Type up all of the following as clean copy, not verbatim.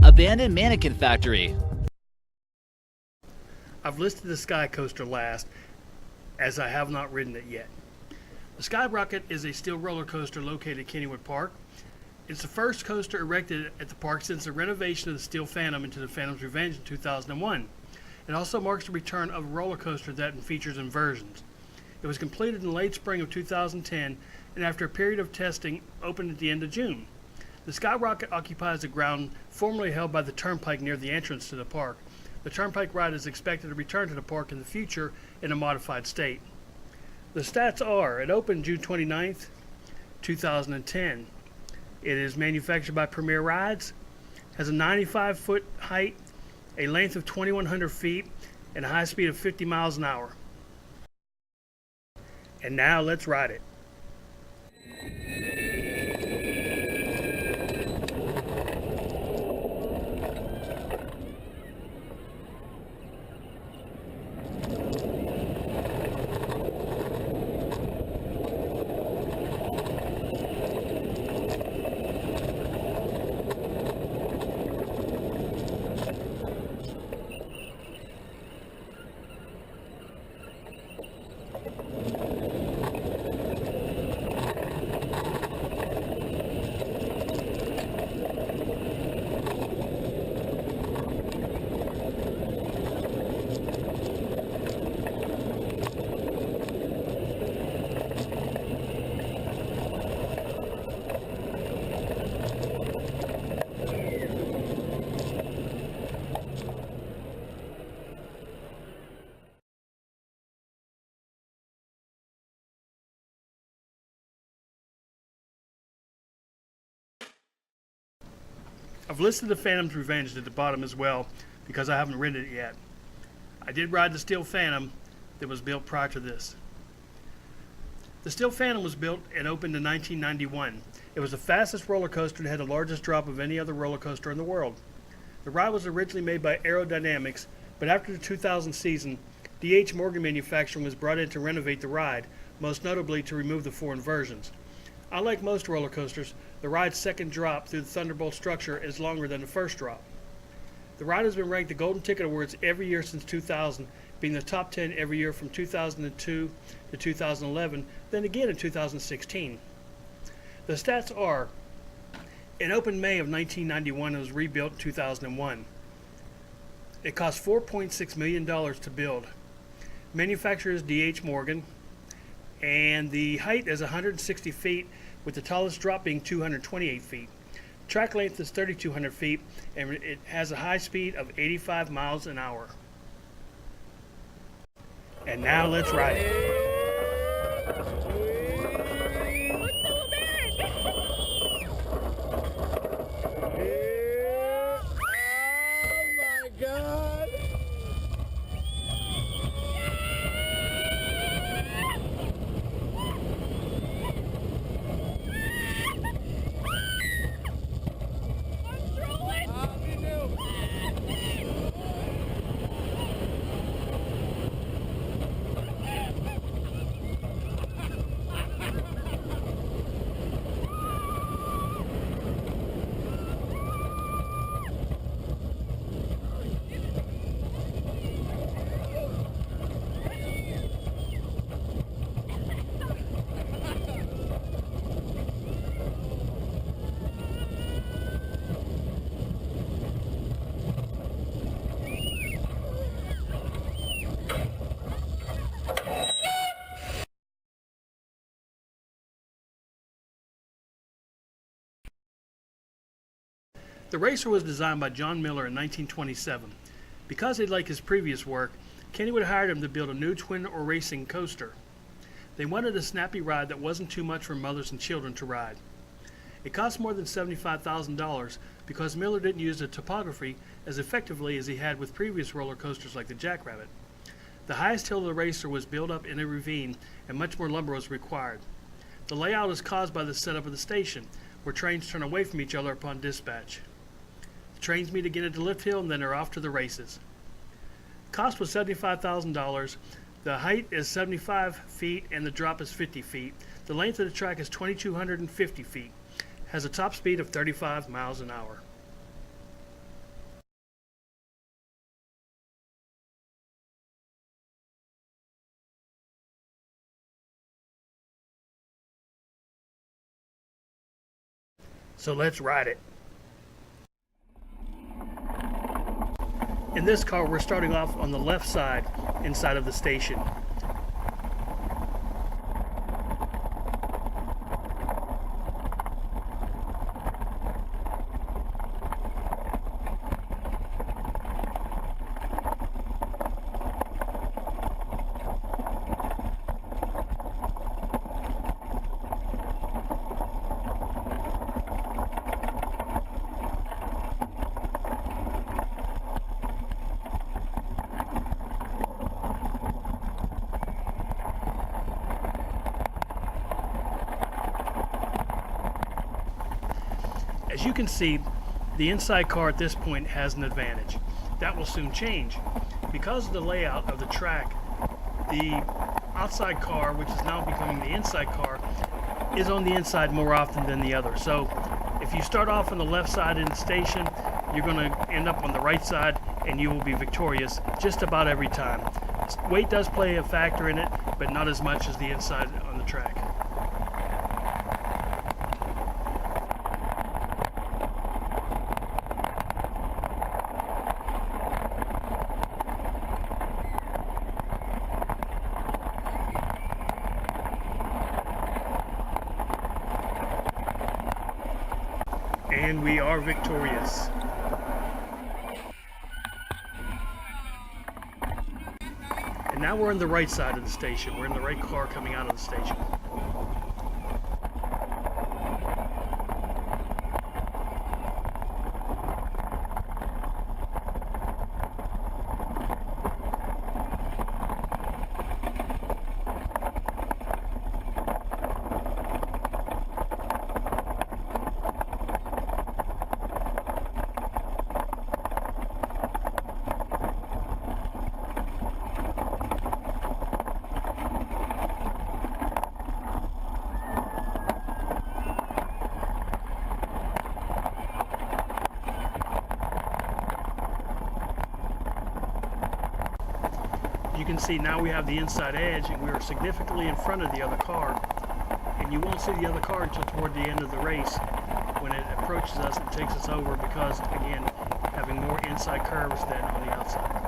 Abandoned mannequin factory. I've listed the Sky Coaster last, as I have not ridden it yet. The Skyrocket is a steel roller coaster located at Kennywood Park. It's the first coaster erected at the park since the renovation of the Steel Phantom into the Phantom's Revenge in 2001. It also marks the return of a roller coaster that features inversions. It was completed in late spring of 2010, and after a period of testing, opened at the end of June. The Skyrocket occupies the ground formerly held by the Turnpike near the entrance to the park. The Turnpike ride is expected to return to the park in the future in a modified state. The stats are: it opened June 29th, 2010. It is manufactured by Premier Rides, has a 95-foot height, a length of 2,100 feet, and a high speed of 50 miles an hour. And now let's ride it. I've listed the Phantom's Revenge at the bottom as well because I haven't ridden it yet. I did ride the Steel Phantom that was built prior to this. The Steel Phantom was built and opened in 1991. It was the fastest roller coaster and had the largest drop of any other roller coaster in the world. The ride was originally made by Aerodynamics, but after the 2000 season, D.H. Morgan Manufacturing was brought in to renovate the ride, most notably to remove the 4 inversions. Unlike most roller coasters, the ride's second drop through the Thunderbolt structure is longer than the first drop. The ride has been ranked the Golden Ticket Awards every year since 2000, being the top 10 every year from 2002 to 2011, then again in 2016. The stats are: it opened May of 1991 and was rebuilt in 2001. It cost $4.6 million to build. Manufacturer is D.H. Morgan, and the height is 160 feet, with the tallest drop being 228 feet. Track length is 3,200 feet, and it has a high speed of 85 miles an hour. And now let's ride it. The racer was designed by John Miller in 1927. Because they liked his previous work, Kennywood hired him to build a new twin or racing coaster. They wanted a snappy ride that wasn't too much for mothers and children to ride. It cost more than $75,000 because Miller didn't use the topography as effectively as he had with previous roller coasters like the Jackrabbit. The highest hill of the racer was built up in a ravine, and much more lumber was required. The layout is caused by the setup of the station, where trains turn away from each other upon dispatch. The trains meet again at the lift hill and then are off to the races. Cost was $75,000. The height is 75 feet and the drop is 50 feet. The length of the track is 2,250 feet. Has a top speed of 35 miles an hour. So let's ride it. In this car, we're starting off on the left side inside of the station. As you can see, the inside car at this point has an advantage. That will soon change. Because of the layout of the track, the outside car, which is now becoming the inside car, is on the inside more often than the other. So if you start off on the left side in the station, you're going to end up on the right side and you will be victorious just about every time. Weight does play a factor in it, but not as much as the inside on the track. And we are victorious. And now we're on the right side of the station. We're in the right car coming out of the station. You can see now we have the inside edge and we are significantly in front of the other car, and you won't see the other car until toward the end of the race when it approaches us and takes us over, because again, having more inside curves than on the outside.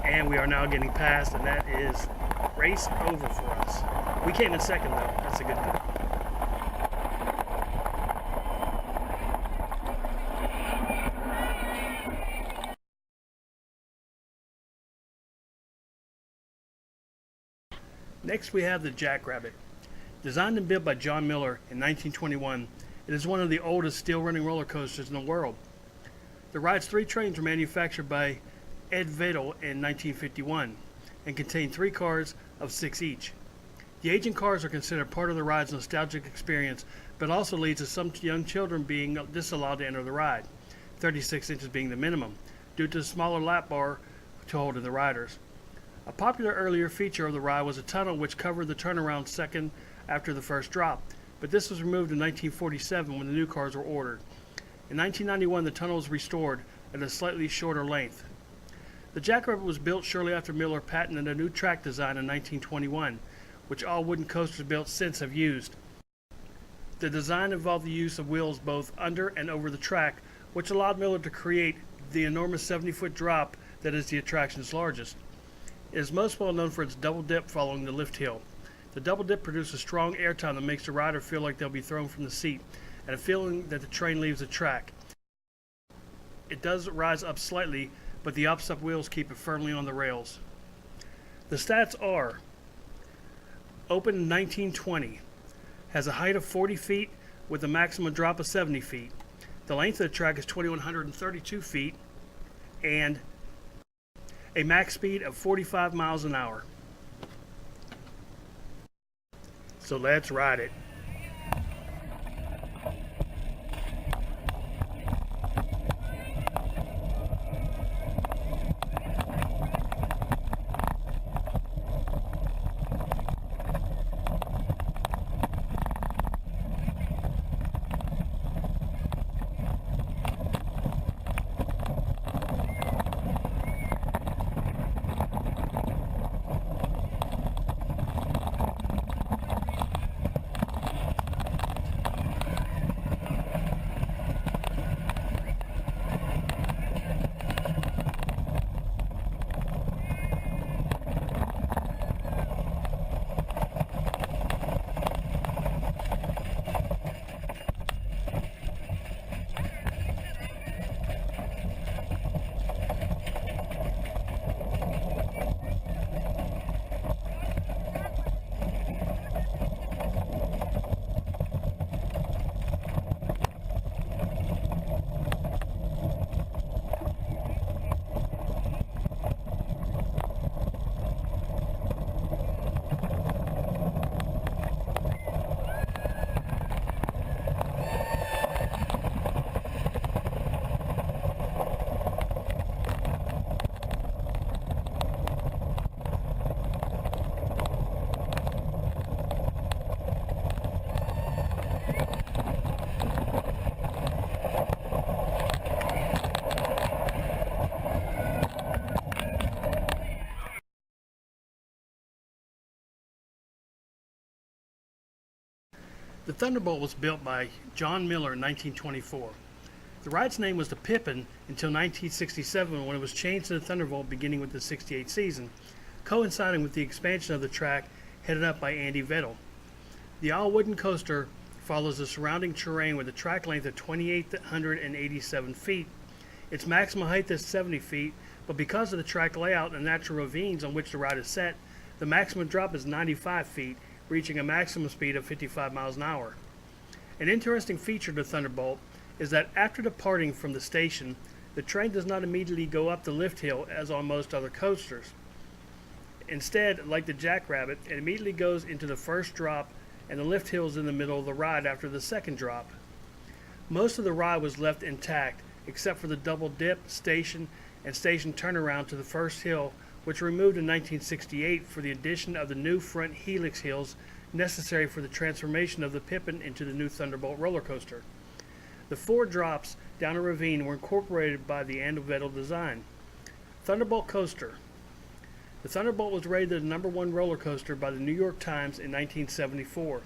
And we are now getting past, and that is race over for us. We came in second though, that's a good thing. Next we have the Jackrabbit. Designed and built by John Miller in 1921, it is one of the oldest still running roller coasters in the world. The ride's 3 trains were manufactured by Ed Vedel in 1951 and contain 3 cars of 6 each. The aging cars are considered part of the ride's nostalgic experience, but also leads to some young children being disallowed to enter the ride, 36 inches being the minimum, due to the smaller lap bar to hold in the riders. A popular earlier feature of the ride was a tunnel which covered the turnaround second after the first drop, but this was removed in 1947 when the new cars were ordered. In 1991, the tunnel was restored at a slightly shorter length. The Jackrabbit was built shortly after Miller patented a new track design in 1921, which all wooden coasters built since have used. The design involved the use of wheels both under and over the track, which allowed Miller to create the enormous 70-foot drop that is the attraction's largest. It is most well known for its double dip following the lift hill. The double dip produces strong airtime that makes the rider feel like they'll be thrown from the seat, and a feeling that the train leaves the track. It does rise up slightly, but the opposite wheels keep it firmly on the rails. The stats are: opened in 1920, has a height of 40 feet with a maximum drop of 70 feet. The length of the track is 2,132 feet and a max speed of 45 miles an hour. So let's ride it. The Thunderbolt was built by John Miller in 1924. The ride's name was the Pippin until 1967 when it was changed to the Thunderbolt beginning with the 68 season, coinciding with the expansion of the track headed up by Andy Vettel. The all-wooden coaster follows the surrounding terrain with a track length of 2,887 feet. Its maximum height is 70 feet, but because of the track layout and natural ravines on which the ride is set, the maximum drop is 95 feet, reaching a maximum speed of 55 miles an hour. An interesting feature of the Thunderbolt is that after departing from the station, the train does not immediately go up the lift hill as on most other coasters. Instead, like the Jackrabbit, it immediately goes into the first drop and the lift hill is in the middle of the ride after the second drop. Most of the ride was left intact except for the double dip, station, and station turnaround to the first hill, which were removed in 1968 for the addition of the new front helix hills necessary for the transformation of the Pippin into the new Thunderbolt roller coaster. The 4 drops down a ravine were incorporated by the Andy Vettel design. Thunderbolt Coaster. The Thunderbolt was rated the #1 roller coaster by the New York Times in 1974,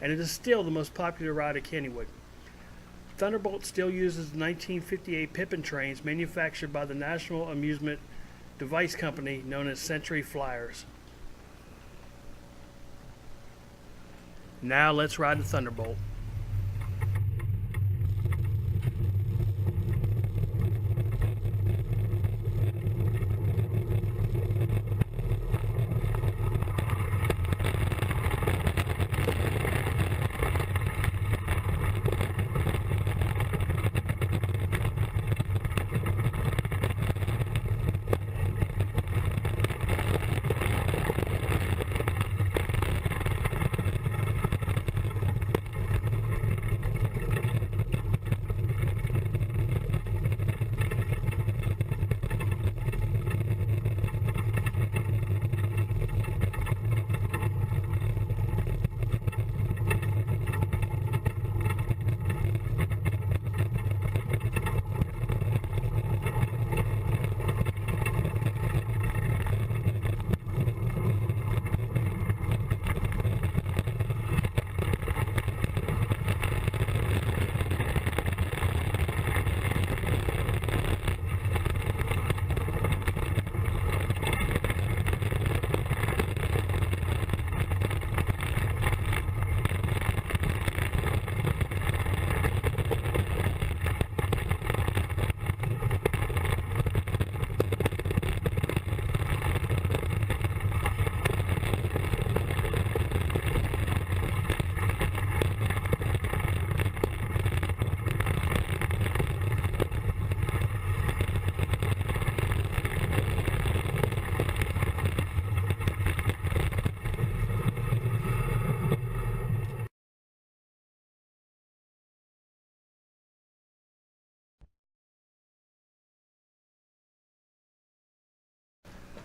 and it is still the most popular ride at Kennywood. Thunderbolt still uses the 1958 Pippin trains manufactured by the National Amusement Device Company known as Century Flyers. Now let's ride the Thunderbolt.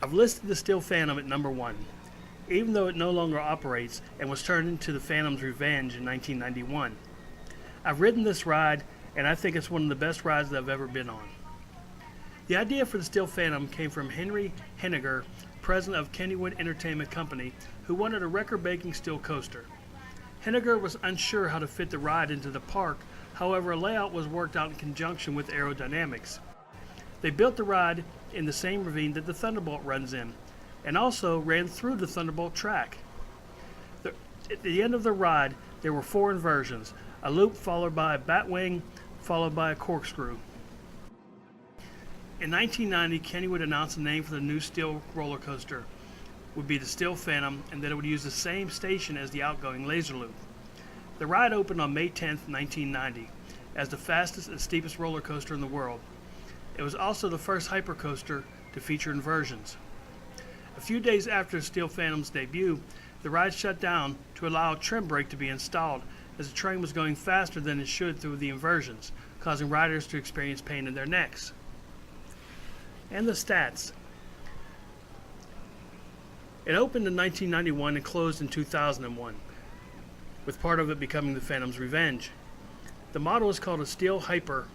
I've listed the Steel Phantom at #1, even though it no longer operates and was turned into the Phantom's Revenge in 1991. I've ridden this ride, and I think it's one of the best rides that I've ever been on. The idea for the Steel Phantom came from Henry Henniger, president of Kennywood Entertainment Company, who wanted a record-breaking steel coaster. Henniger was unsure how to fit the ride into the park, however a layout was worked out in conjunction with aerodynamics. They built the ride in the same ravine that the Thunderbolt runs in, and also ran through the Thunderbolt track. At the end of the ride, there were 4 inversions, a loop followed by a batwing, followed by a corkscrew. In 1990, Kennywood announced the name for the new steel roller coaster would be the Steel Phantom, and that it would use the same station as the outgoing laser loop. The ride opened on May 10, 1990, as the fastest and steepest roller coaster in the world. It was also the first hypercoaster to feature inversions. A few days after Steel Phantom's debut, the ride shut down to allow a trim brake to be installed, as the train was going faster than it should through the inversions, causing riders to experience pain in their necks. And the stats. It opened in 1991 and closed in 2001, with part of it becoming the Phantom's Revenge. The model is called a Steel Hyper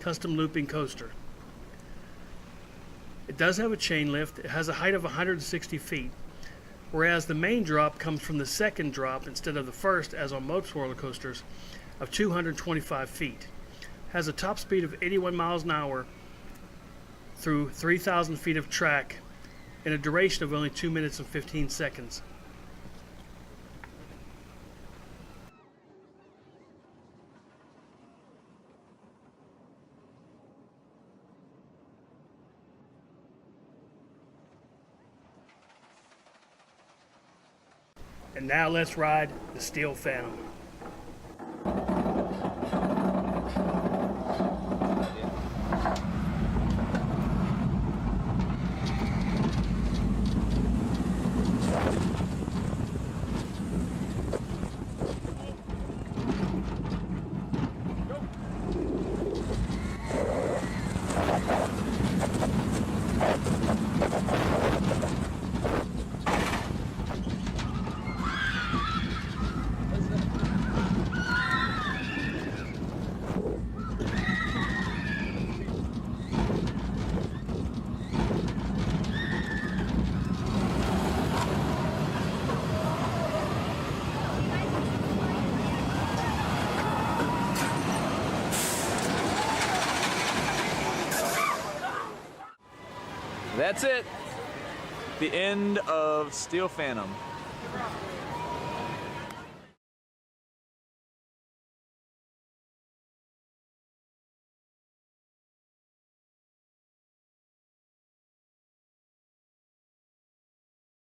Custom Looping Coaster. It does have a chain lift. It has a height of 160 feet. whereas the main drop comes from the second drop instead of the first, as on most roller coasters, of 225 feet. Has a top speed of 81 miles an hour through 3,000 feet of track in a duration of only 2 minutes and 15 seconds. And now let's ride the Steel Phantom. That's it. The end of Steel Phantom.